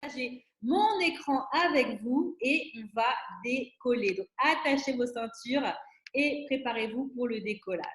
partager mon écran avec vous et on va décoller. Donc, attachez vos ceintures et préparez-vous pour le décollage.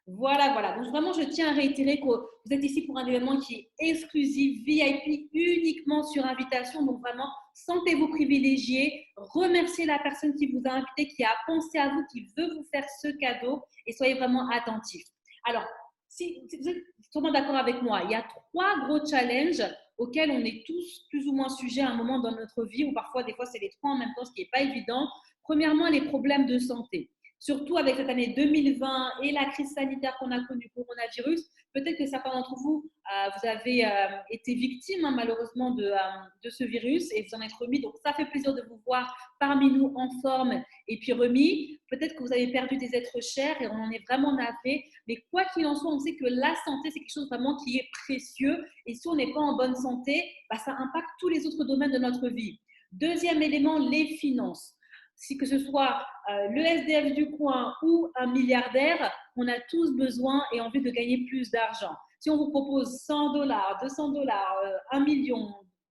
Voilà, voilà. Donc, vraiment, je tiens à réitérer que vous êtes ici pour un événement qui est exclusif, VIP, uniquement sur invitation. Donc, vraiment, sentez-vous privilégiés. Remerciez la personne qui vous a invité, qui a pensé à vous, qui veut vous faire ce cadeau et soyez vraiment attentifs. Alors, si vous êtes sûrement d'accord avec moi, il y a 3 gros challenges auxquels on est tous plus ou moins sujets à un moment dans notre vie, ou parfois, des fois, c'est les 3 en même temps, ce qui n'est pas évident. Premièrement, les problèmes de santé. Surtout avec cette année 2020 et la crise sanitaire qu'on a connue, coronavirus, peut-être que certains d'entre vous, vous avez été victimes malheureusement de ce virus et vous en êtes remis. Donc, ça fait plaisir de vous voir parmi nous en forme et puis remis. Peut-être que vous avez perdu des êtres chers et on en est vraiment navré. Mais quoi qu'il en soit, on sait que la santé, c'est quelque chose vraiment qui est précieux. Et si on n'est pas en bonne santé, ça impacte tous les autres domaines de notre vie. Deuxième élément, les finances. Si que ce soit le SDF du coin ou un milliardaire, on a tous besoin et envie de gagner plus d'argent. Si on vous propose 100 dollars, 200 dollars, 1 million,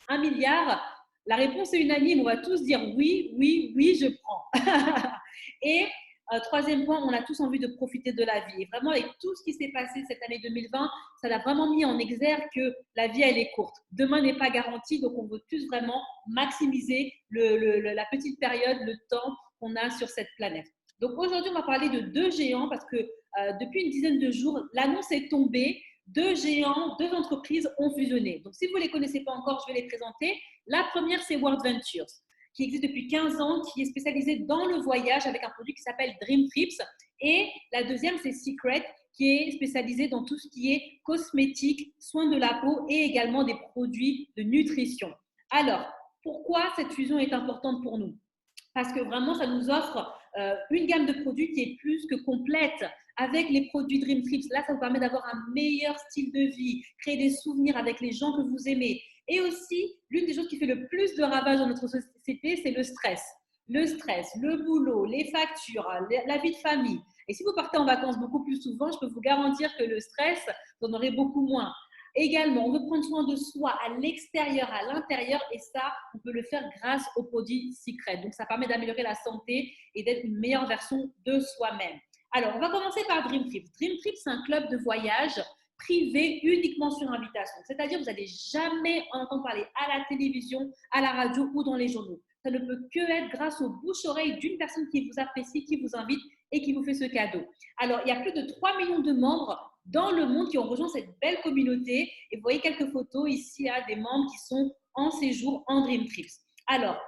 1 milliard, la réponse est unanime. On va tous dire oui, oui, oui, je prends. Et troisième point, on a tous envie de profiter de la vie. Et vraiment, avec tout ce qui s'est passé cette année 2020, ça l'a vraiment mis en exergue que la vie, elle est courte. Demain n'est pas garanti, donc on veut tous vraiment maximiser la petite période, le temps qu'on a sur cette planète. Donc aujourd'hui, on va parler de 2 géants parce que depuis une dizaine de jours, l'annonce est tombée. 2 géants, 2 entreprises ont fusionné. Donc si vous ne les connaissez pas encore, je vais les présenter. La première, c'est World Ventures, qui existe depuis 15 ans, qui est spécialisée dans le voyage avec un produit qui s'appelle Dream Trips. Et la deuxième, c'est Secret, qui est spécialisée dans tout ce qui est cosmétique, soins de la peau et également des produits de nutrition. Alors, pourquoi cette fusion est importante pour nous? Parce que vraiment, ça nous offre une gamme de produits qui est plus que complète. Avec les produits Dream Trips, là, ça vous permet d'avoir un meilleur style de vie, créer des souvenirs avec les gens que vous aimez. Et aussi, l'une des choses qui fait le plus de ravages dans notre société, c'est le stress. Le stress, le boulot, les factures, la vie de famille. Et si vous partez en vacances beaucoup plus souvent, je peux vous garantir que le stress, vous en aurez beaucoup moins. Également, on veut prendre soin de soi à l'extérieur, à l'intérieur, et ça, on peut le faire grâce aux produits Secret. Donc, ça permet d'améliorer la santé et d'être une meilleure version de soi-même. Alors, on va commencer par Dream Trip. Dream Trip, c'est un club de voyage privé uniquement sur invitation. C'est-à-dire, vous n'allez jamais entendre parler à la télévision, à la radio ou dans les journaux. Ça ne peut que être grâce au bouche-oreille d'une personne qui vous apprécie, qui vous invite et qui vous fait ce cadeau. Alors, il y a plus de 3 millions de membres dans le monde qui ont rejoint cette belle communauté. Et vous voyez quelques photos ici des membres qui sont en séjour en Dream Trips. Alors,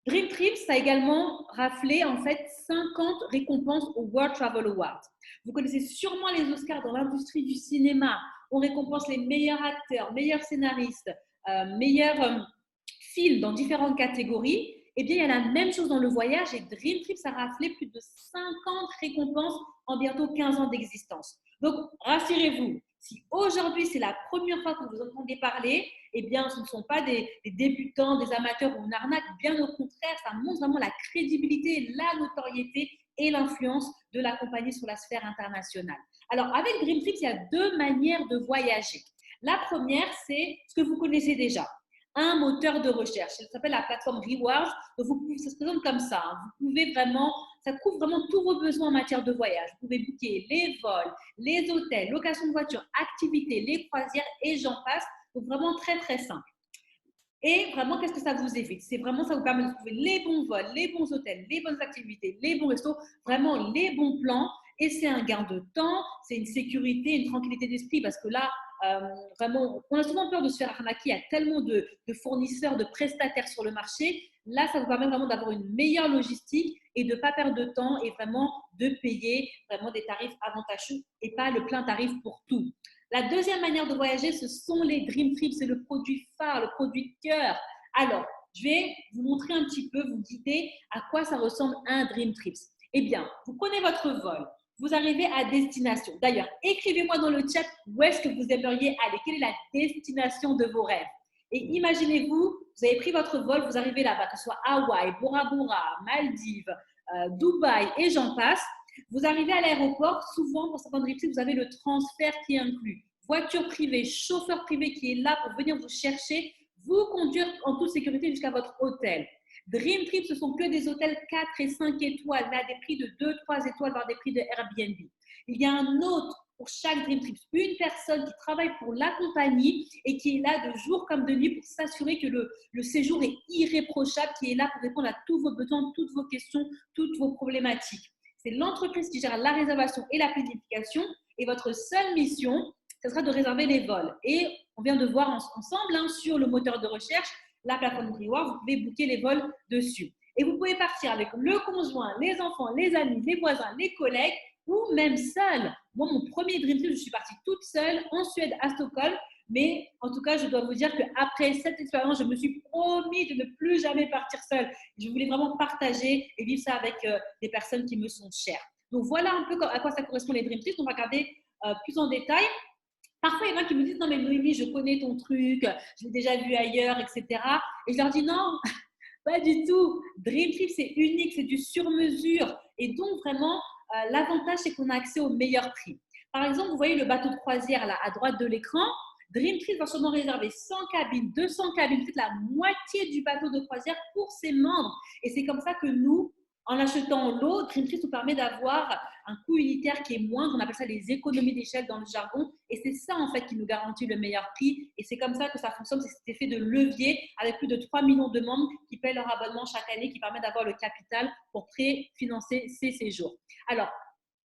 Dream Trips a également raflé en fait 50 récompenses au World Travel Awards. Vous connaissez sûrement les Oscars dans l'industrie du cinéma. On récompense les meilleurs acteurs, meilleurs scénaristes, meilleurs films dans différentes catégories. Eh bien, il y a la même chose dans le voyage et Dream Trips a raflé plus de 50 récompenses en bientôt 15 ans d'existence. Donc, rassurez-vous, si aujourd'hui c'est la première fois que vous entendez parler, eh bien, ce ne sont pas des débutants, des amateurs ou une arnaque. Bien au contraire, ça montre vraiment la crédibilité, la notoriété et l'influence de la compagnie sur la sphère internationale. Alors, avec Dream Trips, il y a 2 manières de voyager. La première, c'est ce que vous connaissez déjà, un moteur de recherche. Ça s'appelle la plateforme Rewards. Donc ça se présente comme ça. Vous pouvez vraiment, ça couvre vraiment tous vos besoins en matière de voyage. Vous pouvez booker les vols, les hôtels, location de voiture, activités, les croisières et j'en passe. Donc vraiment très, très simple. Et vraiment, qu'est-ce que ça vous évite? C'est vraiment, ça vous permet de trouver les bons vols, les bons hôtels, les bonnes activités, les bons restos, vraiment les bons plans. Et c'est un gain de temps, c'est une sécurité, une tranquillité d'esprit parce que là, vraiment, on a souvent peur de se faire arnaquer. Il y a tellement de fournisseurs, de prestataires sur le marché. Là, ça vous permet vraiment d'avoir une meilleure logistique et de ne pas perdre de temps et vraiment de payer vraiment des tarifs avantageux et pas le plein tarif pour tout. La deuxième manière de voyager, ce sont les Dream Trips. C'est le produit phare, le produit de cœur. Alors, je vais vous montrer un petit peu, vous guider à quoi ça ressemble un Dream Trips. Eh bien, vous prenez votre vol, vous arrivez à destination. D'ailleurs, écrivez-moi dans le chat où est-ce que vous aimeriez aller. Quelle est la destination de vos rêves? Et imaginez-vous, vous avez pris votre vol, vous arrivez là-bas, que ce soit Hawaï, Bora Bora, Maldives, Dubaï et j'en passe. Vous arrivez à l'aéroport, souvent pour certains Dream Trips, vous avez le transfert qui est inclus. Voiture privée, chauffeur privé qui est là pour venir vous chercher, vous conduire en toute sécurité jusqu'à votre hôtel. Dream Trip, ce sont que des hôtels 4 et 5 étoiles, mais à des prix de 2, 3 étoiles, voire des prix de Airbnb. Il y a un hôte pour chaque Dream Trip, une personne qui travaille pour la compagnie et qui est là de jour comme de nuit pour s'assurer que le séjour est irréprochable, qui est là pour répondre à tous vos besoins, toutes vos questions, toutes vos problématiques. C'est l'entreprise qui gère la réservation et la planification et votre seule mission, ce sera de réserver les vols. Et on vient de voir ensemble sur le moteur de recherche, la plateforme Reward, vous pouvez booker les vols dessus. Et vous pouvez partir avec le conjoint, les enfants, les amis, les voisins, les collègues ou même seul. Moi, mon premier Dream Trip, je suis partie toute seule en Suède, à Stockholm. Mais en tout cas, je dois vous dire qu'après cette expérience, je me suis promis de ne plus jamais partir seule. Je voulais vraiment partager et vivre ça avec des personnes qui me sont chères. Donc voilà un peu à quoi ça correspond les Dream Trips. On va regarder plus en détail. Parfois, il y en a qui me disent « Non, mais Noémie, je connais ton truc, je l'ai déjà vu ailleurs, etc. » Et je leur dis « Non, pas du tout. Dream Trip, c'est unique, c'est du sur-mesure. Et donc, vraiment, l'avantage, c'est qu'on a accès au meilleur prix. Par exemple, vous voyez le bateau de croisière là, à droite de l'écran. Dream Trip va sûrement réserver 100 cabines, 200 cabines, peut-être la moitié du bateau de croisière pour ses membres. Et c'est comme ça que nous, en achetant l'eau, Dream Trip nous permet d'avoir un coût unitaire qui est moindre. On appelle ça les économies d'échelle dans le jargon. Et c'est ça, en fait, qui nous garantit le meilleur prix. Et c'est comme ça que ça fonctionne. C'est cet effet de levier avec plus de 3 millions de membres qui paient leur abonnement chaque année, qui permet d'avoir le capital pour préfinancer ces séjours. Alors,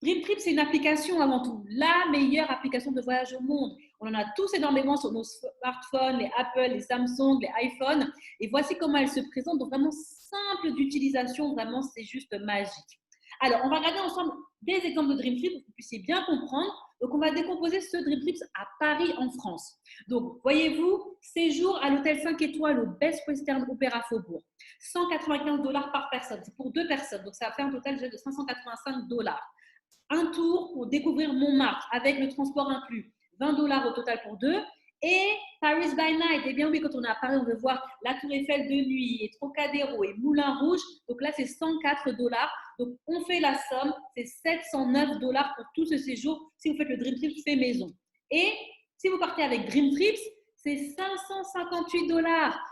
Dream Trip, c'est une application avant tout, la meilleure application de voyage au monde. On en a tous énormément sur nos smartphones, les Apple, les Samsung, les iPhones. Et voici comment elle se présente. Donc, vraiment simple d'utilisation, vraiment, c'est juste magique. Alors, on va regarder ensemble des exemples de Dream Trip pour que vous puissiez bien comprendre. Donc, on va décomposer ce Dream Trip à Paris, en France. Donc, voyez-vous, séjour à l'hôtel 5 étoiles au Best Western Opera Faubourg. 195 $ par personne. C'est pour 2 personnes. Donc, ça va faire un total de 585 $. Un tour pour découvrir Montmartre avec le transport inclus. 20 $ au total pour 2. Et Paris by Night, eh bien oui, quand on est à Paris, on veut voir la Tour Eiffel de nuit, et Trocadéro et Moulin Rouge. Donc là, c'est 104 $. Donc on fait la somme, c'est 709 $ pour tout ce séjour si vous faites le Dream Trips fait maison. Et si vous partez avec Dream Trips, c'est 558 $.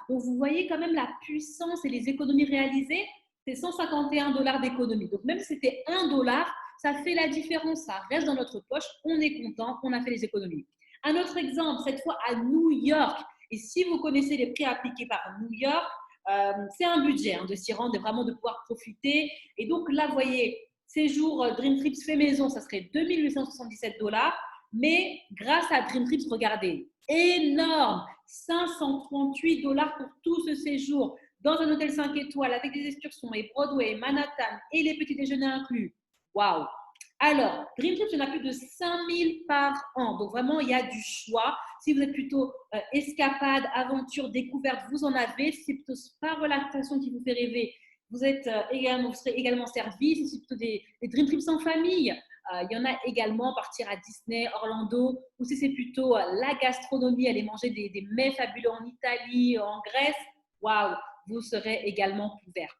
Donc vous voyez quand même la puissance et les économies réalisées, c'est 151 $ d'économie. Donc même si c'était 1 $, ça fait la différence, ça reste dans notre poche, on est content, on a fait les économies. Un autre exemple, cette fois à New York. Et si vous connaissez les prix appliqués par New York, c'est un budget de s'y rendre et vraiment de pouvoir profiter. Et donc là, vous voyez, séjour Dream Trips fait maison, ça serait 2 877 $. Mais grâce à Dream Trips, regardez, énorme, 538 $ pour tout ce séjour dans un hôtel 5 étoiles avec des excursions et Broadway, Manhattan et les petits déjeuners inclus. Waouh! Alors, Dream Trips, il y en a plus de 5000 par an. Donc, vraiment, il y a du choix. Si vous êtes plutôt escapade, aventure, découverte, vous en avez. Si c'est plutôt spa relaxation qui vous fait rêver, vous serez également servi. Si c'est plutôt des Dream Trips en famille, il y en a également, partir à Disney, Orlando. Ou si c'est plutôt la gastronomie, aller manger des mets fabuleux en Italie, en Grèce, waouh, vous serez également couvert.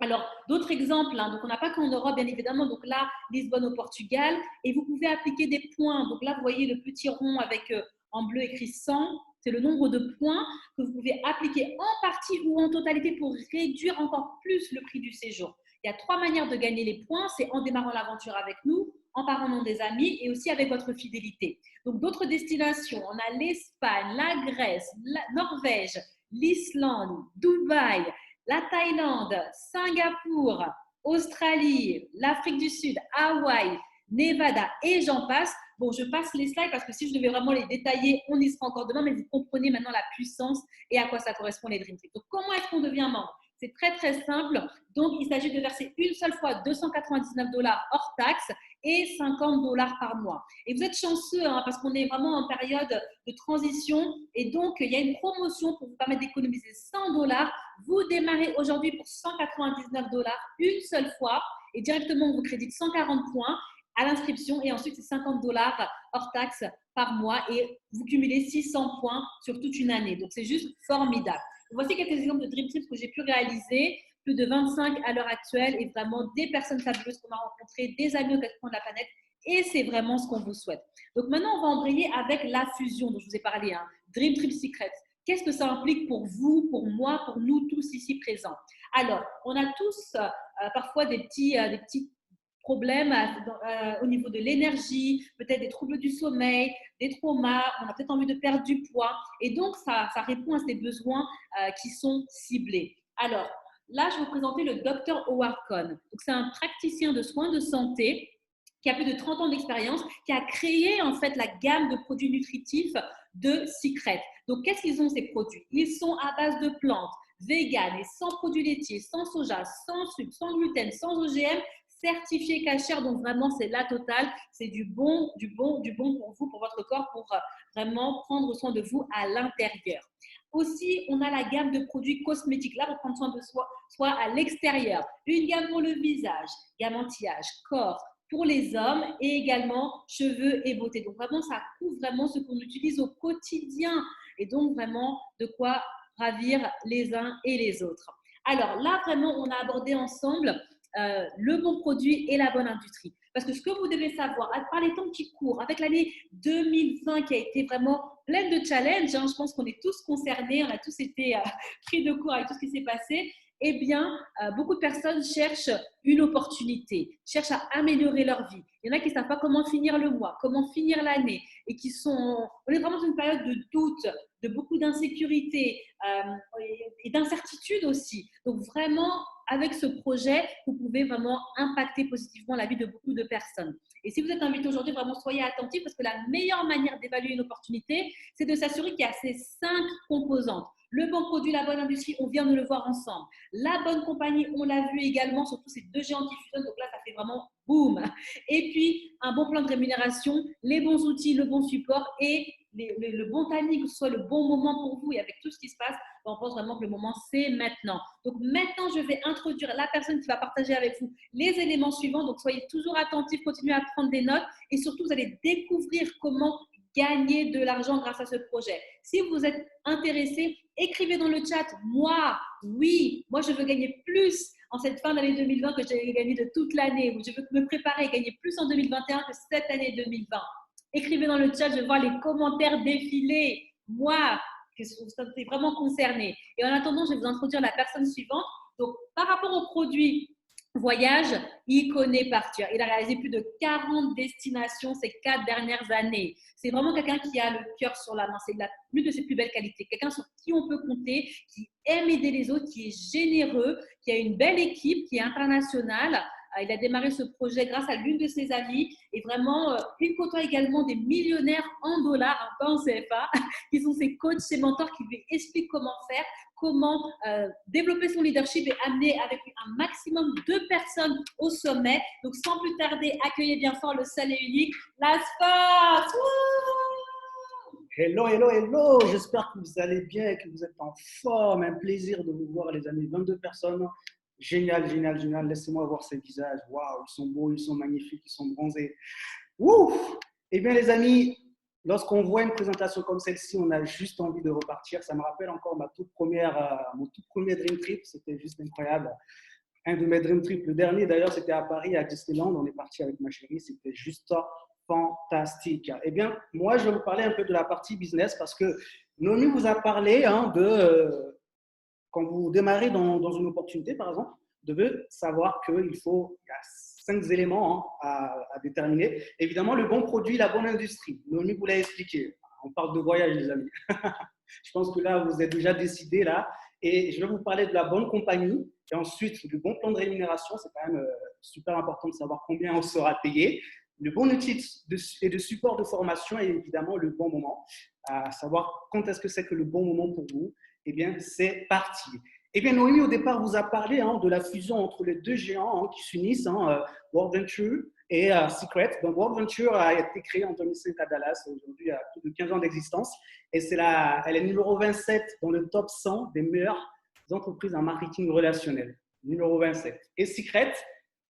Alors, d'autres exemples, donc on n'a pas qu'en Europe, bien évidemment. Donc là, Lisbonne au Portugal. Et vous pouvez appliquer des points. Donc là, vous voyez le petit rond avec en bleu écrit 100. C'est le nombre de points que vous pouvez appliquer en partie ou en totalité pour réduire encore plus le prix du séjour. Il y a 3 manières de gagner les points. C'est en démarrant l'aventure avec nous, en parlant des amis et aussi avec votre fidélité. Donc, d'autres destinations, on a l'Espagne, la Grèce, la Norvège, l'Islande, Dubaï, la Thaïlande, Singapour, Australie, l'Afrique du Sud, Hawaï, Nevada et j'en passe. Bon, je passe les slides parce que si je devais vraiment les détailler, on y sera encore demain, mais vous comprenez maintenant la puissance et à quoi ça correspond les Dream Trips. Donc, comment est-ce qu'on devient membre? C'est très, très simple. Donc, il s'agit de verser une seule fois 299 $ hors taxe et 50 $ par mois. Et vous êtes chanceux parce qu'on est vraiment en période de transition et donc il y a une promotion pour vous permettre d'économiser 100 $. Vous démarrez aujourd'hui pour 199 $ une seule fois et directement on vous crédite 140 points à l'inscription et ensuite c'est 50 $ hors taxe par mois et vous cumulez 600 points sur toute une année. Donc c'est juste formidable. Voici quelques exemples de Dream Trips que j'ai pu réaliser, plus de 25 à l'heure actuelle et vraiment des personnes fabuleuses qu'on a rencontrées, des amis aux quatre coins de la planète et c'est vraiment ce qu'on vous souhaite. Donc maintenant, on va embrayer avec la fusion dont je vous ai parlé, Dream Trip Secrets. qu'est-ce que ça implique pour vous, pour moi, pour nous tous ici présents? Alors, on a tous parfois des petits problèmes au niveau de l'énergie, peut-être des troubles du sommeil, des traumas, on a peut-être envie de perdre du poids. Et donc, ça répond à ces besoins qui sont ciblés. Alors, là, je vais vous présenter le Dr Howard Kohn. C'est un praticien de soins de santé qui a plus de 30 ans d'expérience, qui a créé en fait la gamme de produits nutritifs de Secret. Donc, qu'est-ce qu'ils ont ces produits? Ils sont à base de plantes, vegan et sans produits laitiers, sans soja, sans sucre, sans gluten, sans OGM, certifié cachère. Donc, vraiment, c'est la totale. C'est du bon pour vous, pour votre corps, pour vraiment prendre soin de vous à l'intérieur. Aussi, on a la gamme de produits cosmétiques, là, pour prendre soin de soi, soit à l'extérieur. Une gamme pour le visage, gamme anti-âge, corps, pour les hommes et également cheveux et beauté. Donc vraiment, ça couvre vraiment ce qu'on utilise au quotidien et donc vraiment de quoi ravir les uns et les autres. Alors là, vraiment, on a abordé ensemble le bon produit et la bonne industrie. Parce que ce que vous devez savoir, par les temps qui courent, avec l'année 2020 qui a été vraiment pleine de challenges, je pense qu'on est tous concernés, on a tous été pris de court avec tout ce qui s'est passé, eh bien, beaucoup de personnes cherchent une opportunité, cherchent à améliorer leur vie. Il y en a qui ne savent pas comment finir le mois, comment finir l'année et qui sont… On est vraiment dans une période de doute, de beaucoup d'insécurité et d'incertitude aussi. Donc, vraiment, avec ce projet, vous pouvez vraiment impacter positivement la vie de beaucoup de personnes. Et si vous êtes invité aujourd'hui, vraiment soyez attentifs parce que la meilleure manière d'évaluer une opportunité, c'est de s'assurer qu'il y a ces 5 composantes. Le bon produit, la bonne industrie, on vient de le voir ensemble. La bonne compagnie, on l'a vu également, surtout ces 2 géants qui fusionnent. Donc là, ça fait vraiment boum. Et puis, un bon plan de rémunération, les bons outils, le bon support et le bon timing, que ce soit le bon moment pour vous. Et avec tout ce qui se passe, on pense vraiment que le moment, c'est maintenant. Donc maintenant, je vais introduire la personne qui va partager avec vous les éléments suivants. Donc soyez toujours attentifs, continuez à prendre des notes et surtout, vous allez découvrir comment gagner de l'argent grâce à ce projet. Si vous êtes intéressé, écrivez dans le chat, moi, oui, moi je veux gagner plus en cette fin d'année 2020 que j'ai gagné de toute l'année, ou je veux me préparer et gagner plus en 2021 que cette année 2020. Écrivez dans le chat, je vois les commentaires défiler. Moi, que ça vous est vraiment concerné. Et en attendant, je vais vous introduire la personne suivante. Donc, par rapport au produit voyage, il connaît par cœur. Il a réalisé plus de 40 destinations ces 4 dernières années. C'est vraiment quelqu'un qui a le cœur sur la main. C'est l'une de ses plus belles qualités. Quelqu'un sur qui on peut compter, qui aime aider les autres, qui est généreux, qui a une belle équipe, qui est internationale. Il a démarré ce projet grâce à l'une de ses amies et vraiment, il côtoie également des millionnaires en dollars, pas en CFA, qui sont ses coachs, ses mentors, qui lui expliquent comment faire, comment développer son leadership et amener avec lui un maximum de personnes au sommet. Donc, sans plus tarder, accueillez bien fort le seul et unique Laspas. Hello, hello, hello. J'espère que vous allez bien et que vous êtes en forme. Un plaisir de vous voir, les amis. 22 personnes. Génial, génial, génial. Laissez-moi voir ces visages. Waouh, ils sont beaux, ils sont magnifiques, ils sont bronzés. Ouf! Eh bien, les amis, lorsqu'on voit une présentation comme celle-ci, on a juste envie de repartir. Ça me rappelle encore mon tout premier Dream Trip. C'était juste incroyable. Un de mes Dream Trips, le dernier d'ailleurs, c'était à Paris, à Disneyland. On est parti avec ma chérie. C'était juste fantastique. Eh bien, moi, je vais vous parler un peu de la partie business parce que Noémie vous a parlé de quand vous démarrez dans une opportunité, par exemple, vous devez savoir il y a 5 éléments à déterminer. Évidemment, le bon produit, la bonne industrie. Noémie vous l'a expliqué. On parle de voyage, les amis. Je pense que là, vous êtes déjà décidé là. Et je vais vous parler de la bonne compagnie et ensuite du bon plan de rémunération. C'est quand même super important de savoir combien on sera payé. Le bon outil et de support de formation et évidemment le bon moment. À savoir quand est-ce que c'est que le bon moment pour vous. Eh bien, c'est parti. Eh bien, Noémie, au départ, vous a parlé de la fusion entre les 2 géants qui s'unissent, World Venture et Secret. Donc, World Venture a été créée en 2005 à Dallas. Aujourd'hui, il y a plus de 15 ans d'existence. Et elle est numéro 27 dans le top 100 des meilleures entreprises en marketing relationnel. Numéro 27. Et Secret,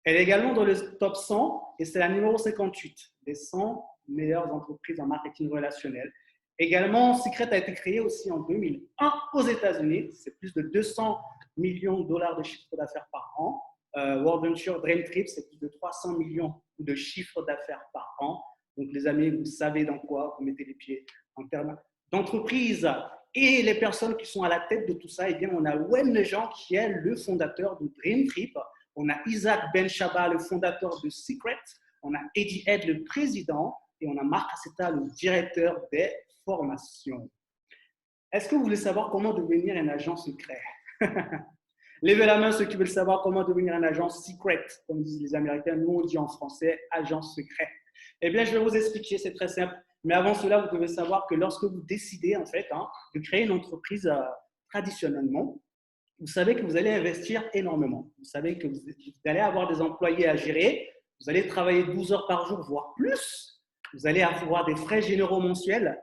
elle est également dans le top 100 et c'est la numéro 58 des 100 meilleures entreprises en marketing relationnel. Également, Secret a été créé aussi en 2001 aux États-Unis. C'est plus de 200 millions de dollars de chiffre d'affaires par an. World Venture Dream Trip, c'est plus de 300 millions de chiffre d'affaires par an. Donc, les amis, vous savez dans quoi vous mettez les pieds en termes d'entreprise. Et les personnes qui sont à la tête de tout ça, eh bien, on a Wen Lejean, qui est le fondateur de Dream Trip. On a Isaac Benchaba, le fondateur de Secret. On a Eddie Head, le président. Et on a Marc Aceta, le directeur des formations. Est-ce que vous voulez savoir comment devenir un agent secret? Levez la main ceux qui veulent savoir comment devenir un agent secret, comme disent les Américains. Nous, on dit en français agent secret. Eh bien, je vais vous expliquer, c'est très simple. Mais avant cela, vous devez savoir que lorsque vous décidez, en fait, de créer une entreprise traditionnellement, vous savez que vous allez investir énormément. Vous savez que vous allez avoir des employés à gérer. Vous allez travailler 12 heures par jour, voire plus. Vous allez avoir des frais généraux mensuels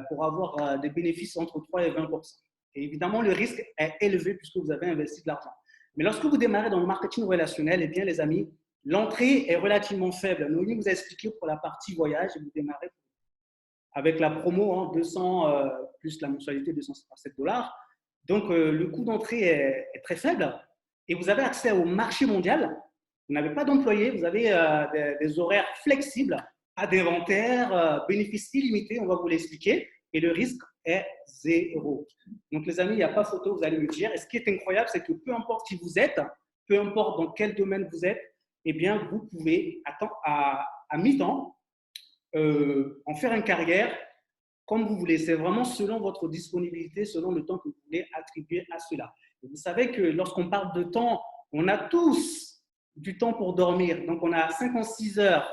pour avoir des bénéfices entre 3 et 20%. Et évidemment, le risque est élevé puisque vous avez investi de l'argent. Mais lorsque vous démarrez dans le marketing relationnel, eh bien, les amis, l'entrée est relativement faible. Noémie vous a expliqué pour la partie voyage, et vous démarrez avec la promo, 200 plus la mensualité, 207 $. Donc, le coût d'entrée est très faible et vous avez accès au marché mondial. Vous n'avez pas d'employés, vous avez des horaires flexibles, pas d'inventaire, bénéfices illimités, on va vous l'expliquer, et le risque est zéro. Donc, les amis, il n'y a pas photo, vous allez me dire. Et ce qui est incroyable, c'est que peu importe qui vous êtes, peu importe dans quel domaine vous êtes, eh bien, vous pouvez, à mi-temps, en faire une carrière comme vous voulez. C'est vraiment selon votre disponibilité, selon le temps que vous voulez attribuer à cela. Et vous savez que lorsqu'on parle de temps, on a tous du temps pour dormir. Donc, on a 56 heures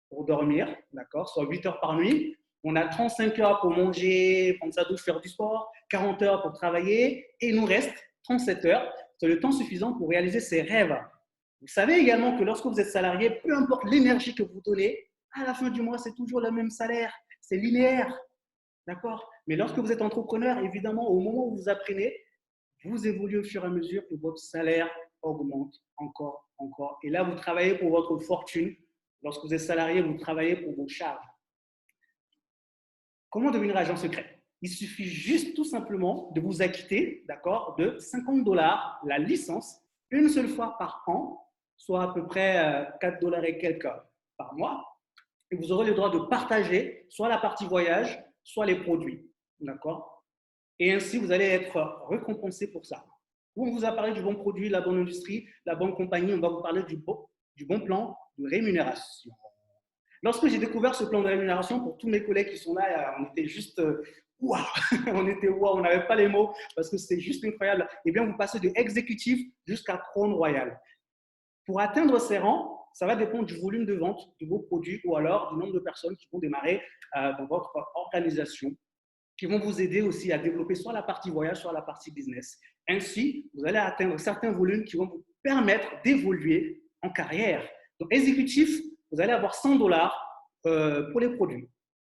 pour dormir, d'accord, soit 8 heures par nuit. On a 35 heures pour manger, prendre sa douche, faire du sport, 40 heures pour travailler, et il nous reste 37 heures. C'est le temps suffisant pour réaliser ses rêves. Vous savez également que lorsque vous êtes salarié, peu importe l'énergie que vous donnez, à la fin du mois, c'est toujours le même salaire. C'est linéaire. D'accord? Mais lorsque vous êtes entrepreneur, évidemment, au moment où vous apprenez, vous évoluez au fur et à mesure et votre salaire augmente encore. Et là, vous travaillez pour votre fortune. Lorsque vous êtes salarié, vous travaillez pour vos charges. Comment devenir agent secret? Il suffit juste tout simplement de vous acquitter, d'accord, de 50 $ la licence, une seule fois par an, soit à peu près 4 $ et quelques par mois. Et vous aurez le droit de partager soit la partie voyage, soit les produits. D'accord? Et ainsi, vous allez être récompensé pour ça. On vous a parlé du bon produit, la bonne industrie, la bonne compagnie. On va vous parler du bon plan de rémunération. Lorsque j'ai découvert ce plan de rémunération, pour tous mes collègues qui sont là, on était juste waouh, on était waouh, on n'avait pas les mots parce que c'était juste incroyable. Eh bien, vous passez de exécutif jusqu'à Crown Royal. Pour atteindre ces rangs, ça va dépendre du volume de vente de vos produits ou alors du nombre de personnes qui vont démarrer dans votre organisation, qui vont vous aider aussi à développer soit la partie voyage, soit la partie business. Ainsi, vous allez atteindre certains volumes qui vont vous permettre d'évoluer en carrière. Donc, exécutif, vous allez avoir 100 $ pour les produits.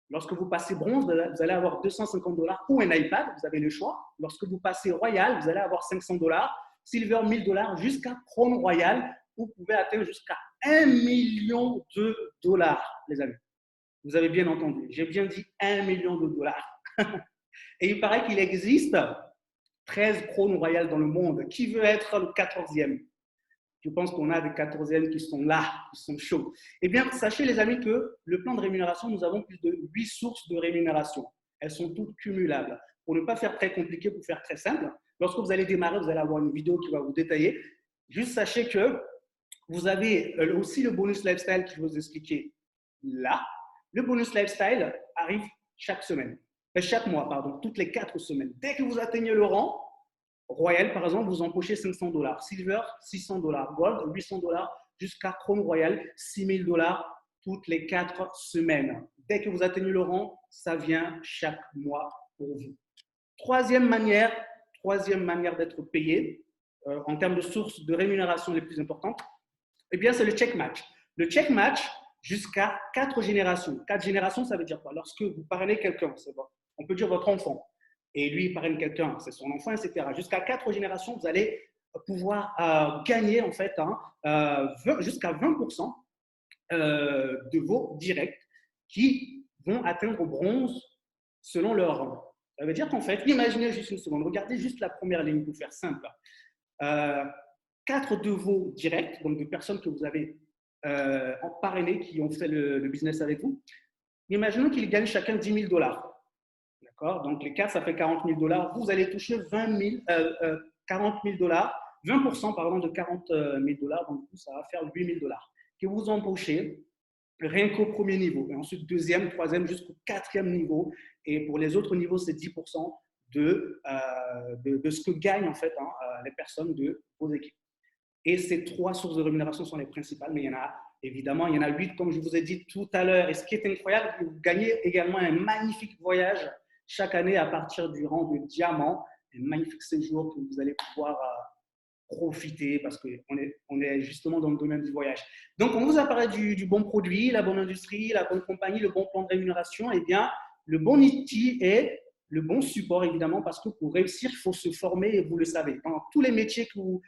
Lorsque vous passez bronze, vous allez avoir 250 $ ou un iPad, vous avez le choix. Lorsque vous passez royal, vous allez avoir 500 $, silver 1000 $ jusqu'à Crown Royal, vous pouvez atteindre jusqu'à 1 million de $, les amis. Vous avez bien entendu, j'ai bien dit 1 million de $. Et il paraît qu'il existe 13 Crown Royal dans le monde. Qui veut être le 14e? Je pense qu'on a des 14e qui sont là, qui sont chauds. Eh bien, sachez les amis que le plan de rémunération, nous avons plus de 8 sources de rémunération. Elles sont toutes cumulables. Pour ne pas faire très compliqué, pour faire très simple, lorsque vous allez démarrer, vous allez avoir une vidéo qui va vous détailler. Juste sachez que vous avez aussi le bonus lifestyle que je vais vous expliquer là. Le bonus lifestyle arrive chaque mois, toutes les 4 semaines. Dès que vous atteignez le rang royal, par exemple, vous empochez 500 $, silver 600 $, gold 800 $, jusqu'à Crown Royal 6000 $ toutes les 4 semaines. Dès que vous atteignez le rang, ça vient chaque mois pour vous. Troisième manière d'être payé en termes de sources de rémunération les plus importantes, eh bien, c'est le check match. Le check match jusqu'à 4 générations. 4 générations, ça veut dire quoi? Lorsque vous parrainez quelqu'un, on peut dire votre enfant, et lui, il parraine quelqu'un, c'est son enfant, etc. Jusqu'à 4 générations, vous allez pouvoir gagner en fait jusqu'à 20% de vos directs qui vont atteindre bronze selon leur rang. Ça veut dire qu'en fait, imaginez juste une seconde, regardez juste la première ligne pour faire simple. 4 de vos directs, donc de personnes que vous avez parrainées, qui ont fait le business avec vous, imaginons qu'ils gagnent chacun 10 000 $. D'accord? Donc, les 4, ça fait 40 000 $. Vous allez toucher 40 000 $, 20% pardon, de 40 000 $. Donc, ça va faire 8 000 $ que vous embauchez rien qu'au premier niveau. Et ensuite, deuxième, troisième, jusqu'au quatrième niveau. Et pour les autres niveaux, c'est 10% de ce que gagnent en fait les personnes de vos équipes. Et ces 3 sources de rémunération sont les principales, mais il y en a évidemment, il y en a 8, comme je vous ai dit tout à l'heure. Et ce qui est incroyable, vous gagnez également un magnifique voyage chaque année à partir du rang de diamant, un magnifique séjour que vous allez pouvoir profiter parce qu'on est justement dans le domaine du voyage. Donc, on vous a parlé du bon produit, la bonne industrie, la bonne compagnie, le bon plan de rémunération. Eh bien, le bon outil est le bon support, évidemment, parce que pour réussir, il faut se former et vous le savez. Dans tous les métiers que vous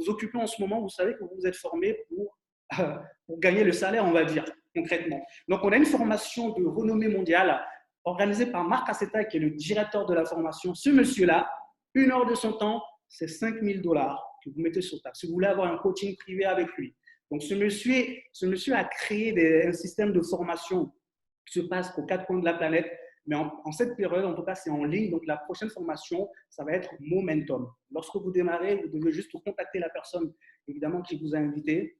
occupez en ce moment, vous savez que vous êtes formé pour gagner le salaire, on va dire, concrètement. Donc, on a une formation de renommée mondiale organisée par Marc Aceta, qui est le directeur de la formation. Ce monsieur-là, 1 heure de son temps, c'est 5 000 $ que vous mettez sur table. Si vous voulez avoir un coaching privé avec lui. Donc, ce monsieur a créé un système de formation qui se passe aux 4 coins de la planète. Mais en cette période, en tout cas, c'est en ligne. Donc, la prochaine formation, ça va être Momentum. Lorsque vous démarrez, vous devez juste contacter la personne, évidemment, qui vous a invité.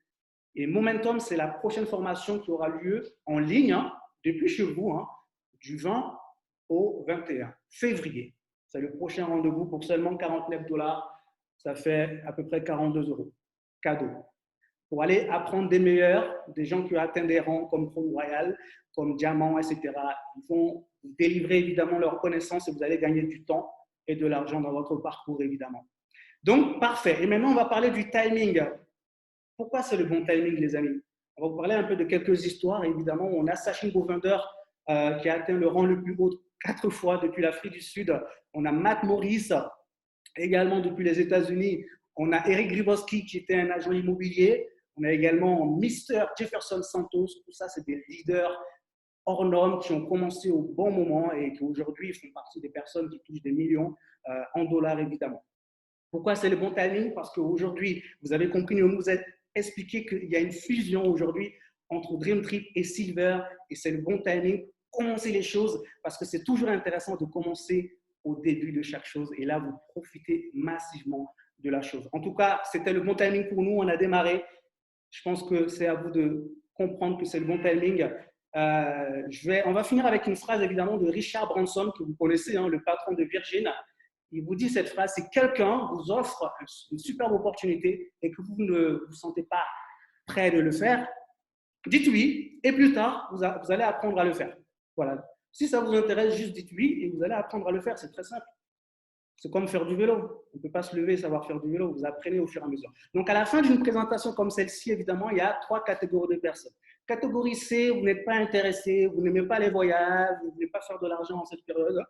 Et Momentum, c'est la prochaine formation qui aura lieu en ligne, depuis chez vous, du 20 au 21 février. C'est le prochain rendez-vous pour seulement 49 $. Ça fait à peu près 42 € cadeau. Pour aller apprendre des meilleurs, des gens qui ont atteint des rangs comme Pro Royal, comme Diamant, etc. Ils vont délivrer évidemment leurs connaissances et vous allez gagner du temps et de l'argent dans votre parcours, évidemment. Donc, parfait. Et maintenant, on va parler du timing. Pourquoi c'est le bon timing, les amis? On va vous parler un peu de quelques histoires. Évidemment, on a Sachin Govinder qui a atteint le rang le plus haut 4 fois depuis l'Afrique du Sud. On a Matt Morris, également depuis les États-Unis. On a Eric Grybowski, qui était un agent immobilier. On a également Mr. Jefferson Santos. Tout ça, c'est des leaders hors normes qui ont commencé au bon moment et qui aujourd'hui font partie des personnes qui touchent des millions en dollars, évidemment. Pourquoi c'est le bon timing? Parce qu'aujourd'hui, vous avez compris, nous vous êtes expliqué qu'il y a une fusion aujourd'hui entre Dream Trip et Silver et c'est le bon timing. Commencer les choses parce que c'est toujours intéressant de commencer au début de chaque chose et là, vous profitez massivement de la chose. En tout cas, c'était le bon timing pour nous. On a démarré. Je pense que c'est à vous de comprendre que c'est le bon timing. On va finir avec une phrase évidemment de Richard Branson que vous connaissez, le patron de Virgin. Il vous dit cette phrase: si quelqu'un vous offre une superbe opportunité et que vous ne vous sentez pas prêt de le faire, dites oui et plus tard, vous allez apprendre à le faire. Voilà. Si ça vous intéresse, juste dites oui et vous allez apprendre à le faire. C'est très simple. C'est comme faire du vélo. On ne peut pas se lever et savoir faire du vélo. Vous apprenez au fur et à mesure. Donc, à la fin d'une présentation comme celle-ci, évidemment, il y a 3 catégories de personnes. Catégorie C, vous n'êtes pas intéressé, vous n'aimez pas les voyages, vous ne voulez pas faire de l'argent en cette période.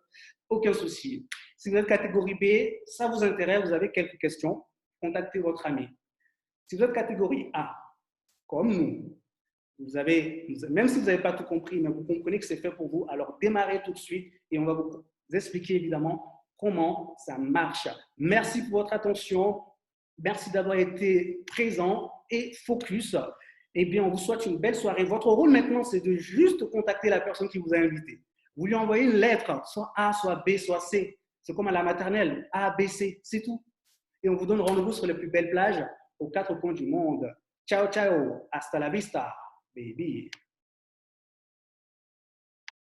Aucun souci. Si vous êtes catégorie B, ça vous intéresse, vous avez quelques questions, contactez votre ami. Si vous êtes catégorie A, comme nous, même si vous n'avez pas tout compris, mais vous comprenez que c'est fait pour vous, alors démarrez tout de suite et on va vous expliquer évidemment comment ça marche. Merci pour votre attention. Merci d'avoir été présent et focus. Eh bien, on vous souhaite une belle soirée. Votre rôle maintenant, c'est de juste contacter la personne qui vous a invité. Vous lui envoyez une lettre, soit A, soit B, soit C. C'est comme à la maternelle, A, B, C, c'est tout. Et on vous donne rendez-vous sur les plus belles plages aux 4 coins du monde. Ciao, ciao. Hasta la vista, baby.